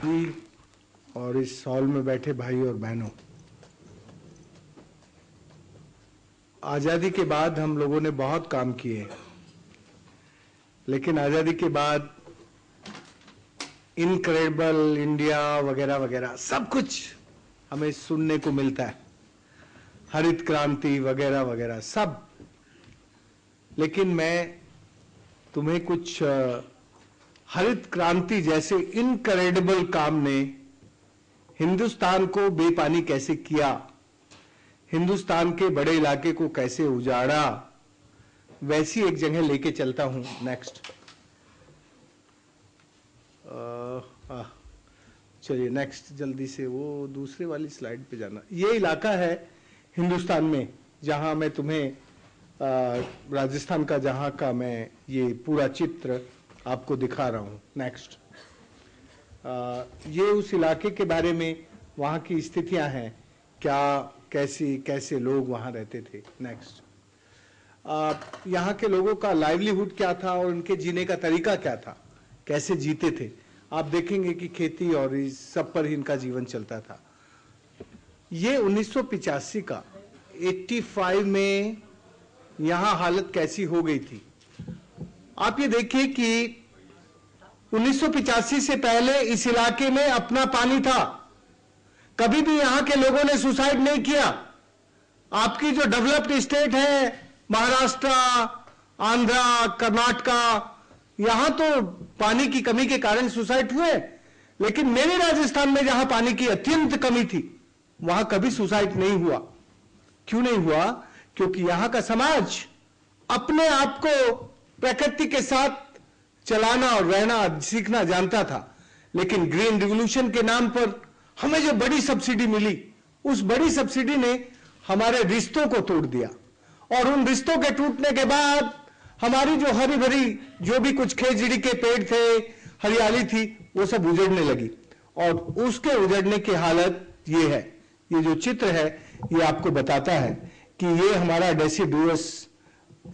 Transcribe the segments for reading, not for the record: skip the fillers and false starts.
जी और इस हॉल में बैठे भाई और बहनों, आज़ादी के बाद हम लोगों ने बहुत काम किए, लेकिन आज़ादी के बाद इनक्रेडिबल इंडिया वगैरह वगैरह सब कुछ हमें सुनने को मिलता है, हरित क्रांति वगैरह वगैरह सब। लेकिन मैं तुम्हें कुछ हरित क्रांति जैसे इनक्रेडिबल काम ने हिंदुस्तान को बेपानी कैसे किया, हिंदुस्तान के बड़े इलाके को कैसे उजाड़ा, वैसी एक जगह लेके चलता हूं। नेक्स्ट चलिए नेक्स्ट जल्दी से वो दूसरे वाली स्लाइड पे जाना। ये इलाका है हिंदुस्तान में जहां मैं तुम्हें राजस्थान का जहां का मैं ये पूरा चित्र आपको दिखा रहा हूं। नेक्स्ट ये उस इलाके के बारे में, वहां की स्थितियां हैं, क्या कैसे लोग वहां रहते थे। नेक्स्ट यहाँ के लोगों का लाइवलीहुड क्या था और उनके जीने का तरीका क्या था, कैसे जीते थे। आप देखेंगे कि खेती और इस सब पर ही इनका जीवन चलता था। ये 1985 का 85 में यहाँ हालत कैसी हो गई थी। आप ये देखिए कि 1985 से पहले इस इलाके में अपना पानी था, कभी भी यहां के लोगों ने सुसाइड नहीं किया। आपकी जो डेवलप्ड स्टेट है महाराष्ट्र, आंध्रा, कर्नाटका, यहां तो पानी की कमी के कारण सुसाइड हुए, लेकिन मेरे राजस्थान में जहां पानी की अत्यंत कमी थी वहां कभी सुसाइड नहीं हुआ। क्यों नहीं हुआ? क्योंकि यहां का समाज अपने आप को प्रकृति के साथ चलाना और रहना सीखना जानता था। लेकिन ग्रीन रिवॉल्यूशन के नाम पर हमें जो बड़ी सब्सिडी मिली, उस बड़ी सब्सिडी ने हमारे रिश्तों को तोड़ दिया, और उन रिश्तों के टूटने के बाद हमारी जो हरी भरी जो भी कुछ खेजड़ी के पेड़ थे, हरियाली थी, वो सब उजड़ने लगी। और उसके उजड़ने की हालत ये है। ये जो चित्र है ये आपको बताता है कि ये हमारा डेसिडुअस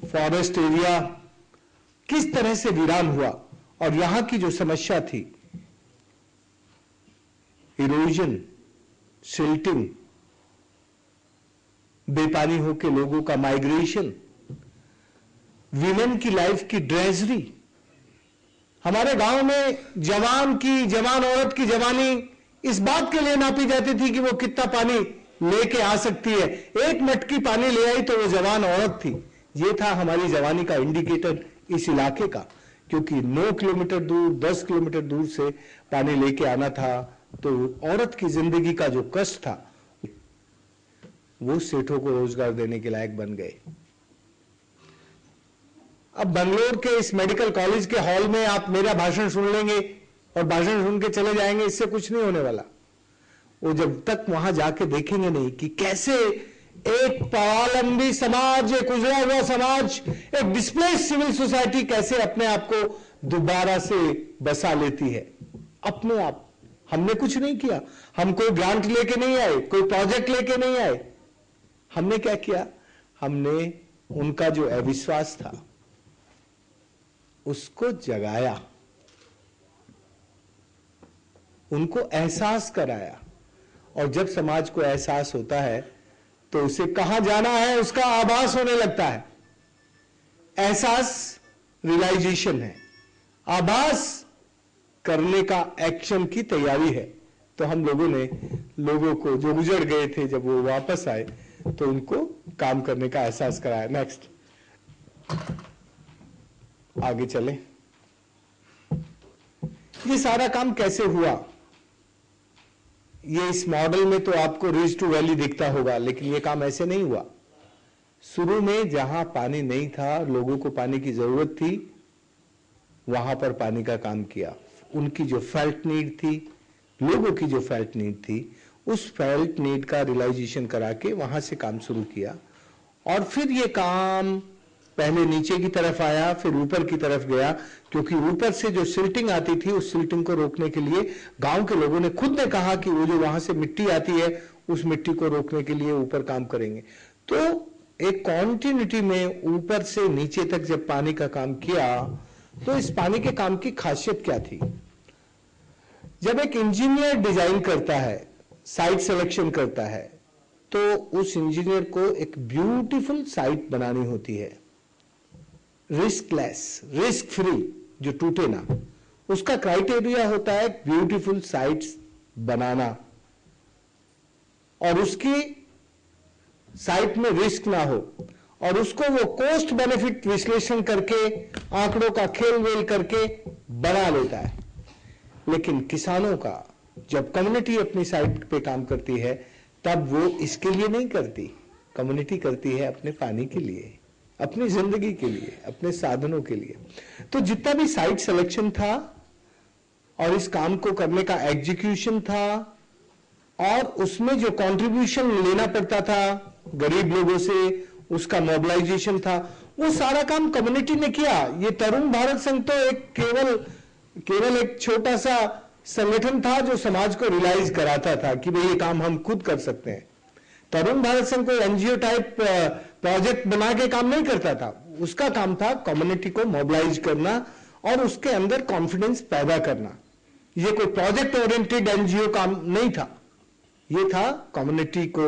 फॉरेस्ट एरिया किस तरह से वीरान हुआ, और यहां की जो समस्या थी, इरोजन, सिल्टिंग, बेपानी होकर लोगों का माइग्रेशन, वीमेन की लाइफ की ड्रेजरी। हमारे गांव में जवान औरत की जवानी इस बात के लिए नापी जाती थी कि वो कितना पानी लेके आ सकती है। एक मटकी पानी ले आई तो वो जवान औरत थी। ये था हमारी जवानी का इंडिकेटर इस इलाके का, क्योंकि 9 किलोमीटर दूर, 10 किलोमीटर दूर से पानी लेके आना था, तो औरत की जिंदगी का जो कष्ट था वो सेठों को रोजगार देने के लायक बन गए। अब बंगलोर के इस मेडिकल कॉलेज के हॉल में आप मेरा भाषण सुन लेंगे और भाषण सुन के चले जाएंगे, इससे कुछ नहीं होने वाला। वो जब तक वहां जाके देखेंगे नहीं कि कैसे एक स्वावलंबी समाज, एक उजड़ा हुआ समाज, एक डिस्प्लेस्ड सिविल सोसाइटी कैसे अपने आप को दोबारा से बसा लेती है अपने आप। हमने कुछ नहीं किया, हम कोई ग्रांट लेके नहीं आए, कोई प्रोजेक्ट लेके नहीं आए। हमने क्या किया? हमने उनका जो अविश्वास था उसको जगाया, उनको एहसास कराया। और जब समाज को एहसास होता है तो उसे कहां जाना है उसका आभास होने लगता है। एहसास रियलाइजेशन है, आभास करने का एक्शन की तैयारी है। तो हम लोगों ने लोगों को जो गुजर गए थे, जब वो वापस आए तो उनको काम करने का एहसास कराया। नेक्स्ट आगे चले। ये सारा काम कैसे हुआ? ये इस मॉडल में तो आपको रिज टू वैली दिखता होगा, लेकिन ये काम ऐसे नहीं हुआ। शुरू में जहां पानी नहीं था, लोगों को पानी की जरूरत थी, वहां पर पानी का काम किया। उनकी जो फेल्ट नीड थी, लोगों की जो फेल्ट नीड थी, उस फेल्ट नीड का रियलाइजेशन करा के वहां से काम शुरू किया। और फिर ये काम पहले नीचे की तरफ आया, फिर ऊपर की तरफ गया, क्योंकि ऊपर से जो सिल्टिंग आती थी, उस सिल्टिंग को रोकने के लिए गांव के लोगों ने खुद ने कहा कि वो जो वहां से मिट्टी आती है, उस मिट्टी को रोकने के लिए ऊपर काम करेंगे। तो एक कॉन्टिन्यूटी में ऊपर से नीचे तक जब पानी का काम किया, तो इस पानी के काम की खासियत क्या थी? जब एक इंजीनियर डिजाइन करता है, साइट सिलेक्शन करता है, तो उस इंजीनियर को एक ब्यूटीफुल साइट बनानी होती है, रिस्कलेस, रिस्क फ्री, जो टूटे ना। उसका क्राइटेरिया होता है ब्यूटीफुल साइट्स बनाना, और उसकी साइट में रिस्क ना हो, और उसको वो कॉस्ट बेनिफिट विश्लेषण करके, आंकड़ों का खेल वेल करके बना लेता है। लेकिन किसानों का, जब कम्युनिटी अपनी साइट पे काम करती है, तब वो इसके लिए नहीं करती। कम्युनिटी करती है अपने पानी के लिए, अपनी जिंदगी के लिए, अपने साधनों के लिए। तो जितना भी साइट सिलेक्शन था और इस काम को करने का एग्जीक्यूशन था, और उसमें जो कंट्रीब्यूशन लेना पड़ता था गरीब लोगों से, उसका मोबिलाइजेशन था, वो सारा काम कम्युनिटी ने किया। ये तरुण भारत संघ तो एक केवल एक छोटा सा संगठन था जो समाज को रियलाइज कराता था कि भाई ये काम हम खुद कर सकते हैं। तरुण भारत संघ कोई एनजीओ टाइप प्रोजेक्ट बना के काम नहीं करता था। उसका काम था कम्युनिटी को मोबिलाइज करना और उसके अंदर कॉन्फिडेंस पैदा करना। ये कोई प्रोजेक्ट ओरिएंटेड एनजीओ काम नहीं था, ये था कम्युनिटी को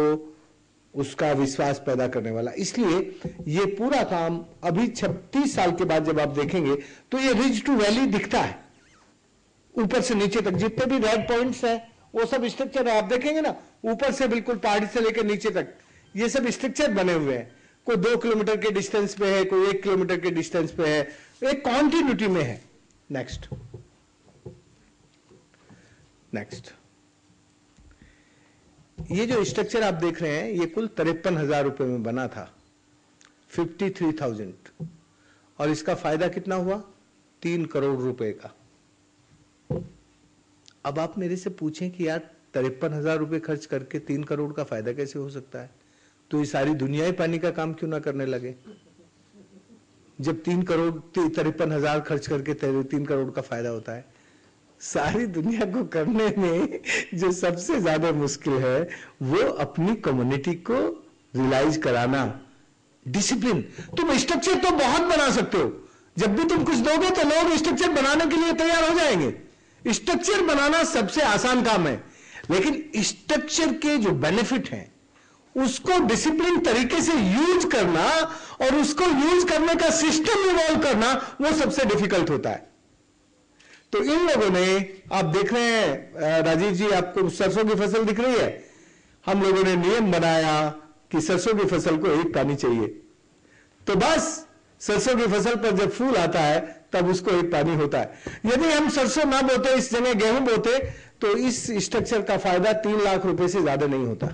उसका विश्वास पैदा करने वाला। इसलिए ये पूरा काम अभी 36 साल के बाद जब आप देखेंगे तो ये रिज टू वैली दिखता है, ऊपर से नीचे तक जितने भी रेड पॉइंट्स हैं वो सब स्ट्रक्चर आप देखेंगे ना, ऊपर से बिल्कुल पहाड़ी से लेकर नीचे तक ये सब स्ट्रक्चर बने हुए हैं। कोई 2 किलोमीटर के डिस्टेंस पे है, कोई 1 किलोमीटर के डिस्टेंस पे है, एक कॉन्टिन्यूटी में है। नेक्स्ट ये जो स्ट्रक्चर आप देख रहे हैं ये कुल 53,000 रुपए में बना था, 53,000, और इसका फायदा कितना हुआ? 3 करोड़ रुपए का। अब आप मेरे से पूछें कि यार 53,000 रुपए खर्च करके 3 करोड़ का फायदा कैसे हो सकता है? तो ये सारी दुनिया ही पानी का काम क्यों ना करने लगे, जब 53,000 खर्च करके 3 करोड़ का फायदा होता है। सारी दुनिया को करने में जो सबसे ज्यादा मुश्किल है वो अपनी कम्युनिटी को रियलाइज कराना, डिसिप्लिन। तुम स्ट्रक्चर तो बहुत बना सकते हो, जब भी तुम कुछ दोगे तो लोग स्ट्रक्चर बनाने के लिए तैयार हो जाएंगे। स्ट्रक्चर बनाना सबसे आसान काम है, लेकिन स्ट्रक्चर के जो बेनिफिट हैं उसको डिसिप्लिन तरीके से यूज करना और उसको यूज करने का सिस्टम इवॉल्व करना, वो सबसे डिफिकल्ट होता है। तो इन लोगों ने, आप देख रहे हैं राजीव जी, आपको सरसों की फसल दिख रही है, हम लोगों ने नियम बनाया कि सरसों की फसल को 1 पानी चाहिए। तो बस सरसों की फसल पर जब फूल आता है तब उसको 1 पानी होता है। यदि हम सरसों ना बोते, इस जगह गेहूं बोते, तो इस स्ट्रक्चर का फायदा 3 लाख रुपए से ज्यादा नहीं होता।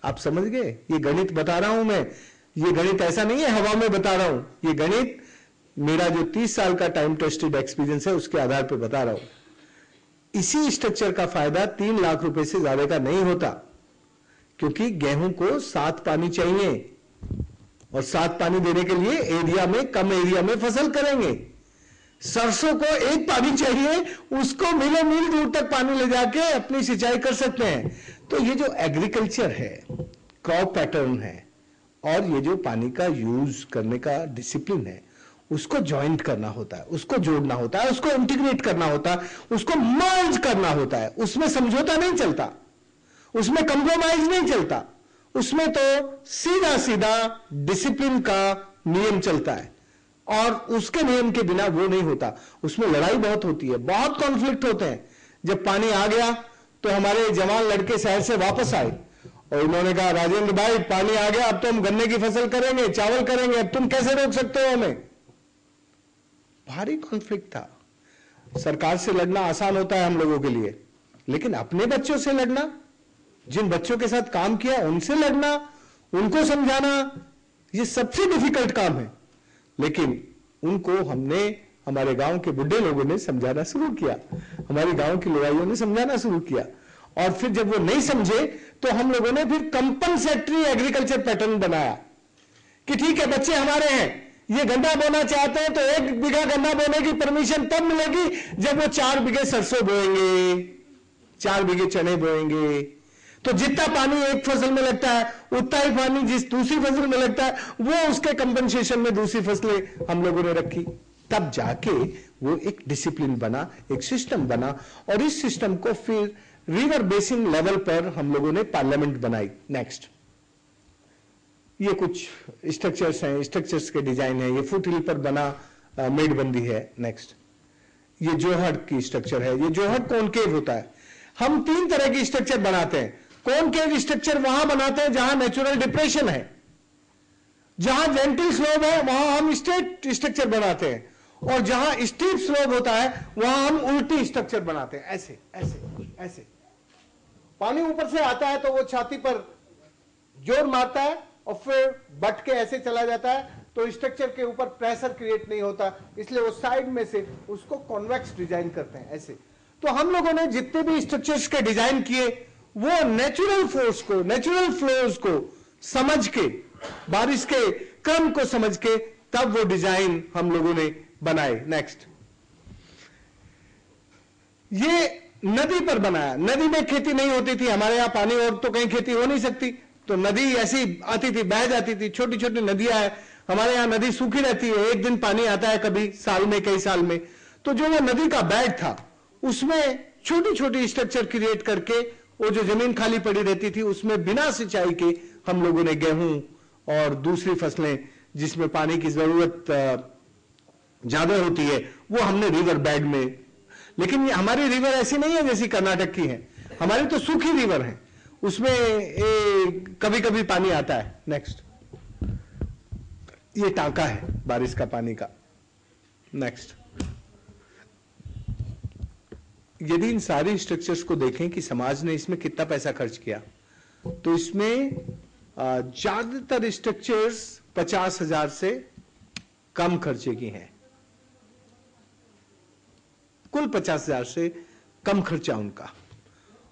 आप समझ गए? ये गणित बता रहा हूं मैं, ये गणित ऐसा नहीं है हवा में बता रहा हूं, ये गणित मेरा जो 30 साल का टाइम टेस्टेड एक्सपीरियंस है उसके आधार पर बता रहा हूं। इसी स्ट्रक्चर का फायदा 3 लाख रुपए से ज्यादा का नहीं होता, क्योंकि गेहूं को 7 पानी चाहिए, और 7 पानी देने के लिए एरिया में, कम एरिया में फसल करेंगे। सरसों को 1 पानी चाहिए, उसको मीलों मील दूर तक पानी ले जाके अपनी सिंचाई कर सकते हैं। तो ये जो एग्रीकल्चर है, क्रॉप पैटर्न है, और ये जो पानी का यूज करने का डिसिप्लिन है, उसको ज्वाइंट करना होता है, उसको जोड़ना होता है, उसको इंटीग्रेट करना होता है, उसको मर्ज करना होता है। उसमें समझौता नहीं चलता, उसमें कंप्रोमाइज नहीं चलता, उसमें तो सीधा सीधा डिसिप्लिन का नियम चलता है, और उसके नियम के बिना वो नहीं होता। उसमें लड़ाई बहुत होती है, बहुत कॉन्फ्लिक्ट होते हैं। जब पानी आ गया तो हमारे जवान लड़के शहर से वापस आए और उन्होंने कहा, राजेंद्र भाई पानी आ गया, अब तो हम गन्ने की फसल करेंगे, चावल करेंगे, अब तुम कैसे रोक सकते हो हमें? भारी कॉन्फ्लिक्ट था। सरकार से लड़ना आसान होता है हम लोगों के लिए, लेकिन अपने बच्चों से लड़ना, जिन बच्चों के साथ काम किया उनसे लड़ना, उनको समझाना, ये सबसे डिफिकल्ट काम है। लेकिन उनको हमने, हमारे गांव के बुढ़े लोगों ने समझाना शुरू किया, हमारे गांव की लड़ाइयों ने समझाना शुरू किया, और फिर जब वो नहीं समझे तो हम लोगों ने फिर कंपनसेटरी एग्रीकल्चर पैटर्न बनाया कि ठीक है बच्चे हमारे हैं, ये गन्ना बोना चाहते हैं तो 1 बीघा गन्ना बोने की परमिशन तब मिलेगी जब वो 4 बीघे सरसों बोएंगे, 4 बीघे चने बोएंगे। तो जितना पानी एक फसल में लगता है उतना ही पानी जिस दूसरी फसल में लगता है, वो उसके कंपनसेशन में दूसरी फसलें हम लोगों ने रखी। तब जाके वो एक डिसिप्लिन बना, एक सिस्टम बना, और इस सिस्टम को फिर रिवर बेसिन लेवल पर हम लोगों ने पार्लियामेंट बनाई। नेक्स्ट, ये कुछ स्ट्रक्चर्स हैं, स्ट्रक्चर्स के डिजाइन है, ये फुट हिल पर बना मेडबंदी है। नेक्स्ट, ये जोहड़ की स्ट्रक्चर है, ये जोहड़ कॉनकेव होता है। हम 3 तरह की स्ट्रक्चर बनाते हैं। कॉनकेव स्ट्रक्चर वहां बनाते हैं जहां नेचुरल डिप्रेशन है, जहां जेंटल स्लोप है वहां हम स्ट्रेट स्ट्रक्चर बनाते हैं, और जहां स्टीप स्लोप होता है वहां हम उल्टी स्ट्रक्चर बनाते हैं। ऐसे ऐसे ऐसे पानी ऊपर से आता है तो वो छाती पर जोर मारता है और फिर बट के ऐसे चला जाता है, तो स्ट्रक्चर के ऊपर प्रेशर क्रिएट नहीं होता, इसलिए वो साइड में से उसको कॉन्वेक्स डिजाइन करते हैं ऐसे। तो हम लोगों ने जितने भी स्ट्रक्चर्स के डिजाइन किए वो नेचुरल फोर्स को, नेचुरल फ्लोज को समझ के, बारिश के क्रम को समझ के, तब वो डिजाइन हम लोगों ने बनाए। नेक्स्ट, ये नदी पर बनाया। नदी में खेती नहीं होती थी, हमारे यहां पानी और तो कहीं खेती हो नहीं सकती, तो नदी ऐसी आती थी, बह जाती थी। छोटी छोटी नदियां है हमारे यहां, नदी सूखी रहती है, एक दिन पानी आता है कभी साल में, कई साल में। तो जो वो नदी का बेड था उसमें छोटी छोटी स्ट्रक्चर क्रिएट करके, वो जो जमीन खाली पड़ी रहती थी उसमें बिना सिंचाई के हम लोगों ने गेहूं और दूसरी फसलें जिसमें पानी की जरूरत ज्यादा होती है वो हमने रिवर बेड में। लेकिन ये हमारी रिवर ऐसी नहीं है जैसी कर्नाटक की है, हमारी तो सूखी रिवर है, उसमें कभी कभी पानी आता है। नेक्स्ट, ये टांका है बारिश का पानी का। नेक्स्ट, यदि इन सारी स्ट्रक्चर्स को देखें कि समाज ने इसमें कितना पैसा खर्च किया, तो इसमें ज्यादातर स्ट्रक्चर्स 50,000 से कम खर्चे की हैं। कुल 50,000 से कम खर्चा उनका,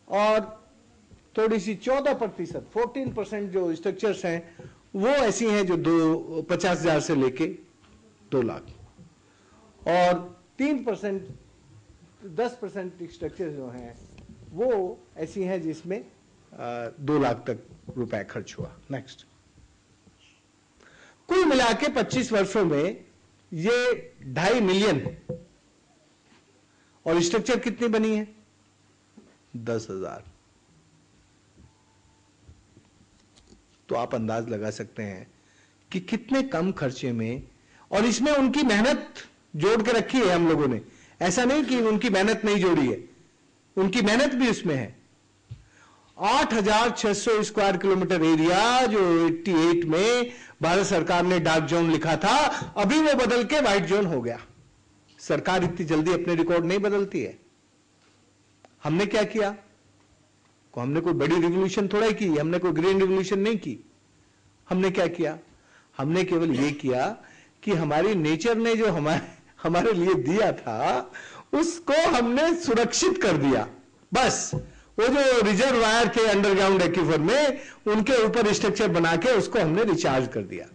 और थोड़ी सी 14%, 14% जो स्ट्रक्चर्स हैं वो ऐसी हैं जो 50,000 से लेके 2 लाख, और 3%, 10% स्ट्रक्चर जो हैं वो ऐसी हैं जिसमें 2 लाख तक रुपए खर्च हुआ। नेक्स्ट, कुल मिला के 25 वर्षों में ये 2.5 मिलियन, और स्ट्रक्चर कितनी बनी है? 10,000। तो आप अंदाज लगा सकते हैं कि कितने कम खर्चे में, और इसमें उनकी मेहनत जोड़ के रखी है हम लोगों ने। ऐसा नहीं कि उनकी मेहनत नहीं जोड़ी है, उनकी मेहनत भी उसमें है। 8,600 स्क्वायर किलोमीटर एरिया जो 88 में भारत सरकार ने डार्क जोन लिखा था, अभी वो बदल के व्हाइट जोन हो गया। सरकार इतनी जल्दी अपने रिकॉर्ड नहीं बदलती है। हमने क्या किया? हमने कोई बड़ी रिवॉल्यूशन थोड़ा ही की, हमने कोई ग्रीन रिवॉल्यूशन नहीं की। हमने क्या किया? हमने केवल ये किया कि हमारी नेचर ने जो हमारे लिए दिया था उसको हमने सुरक्षित कर दिया। बस वो जो रिजर्वायर थे अंडरग्राउंड एक्वीफर में, उनके ऊपर स्ट्रक्चर बना के उसको हमने रिचार्ज कर दिया।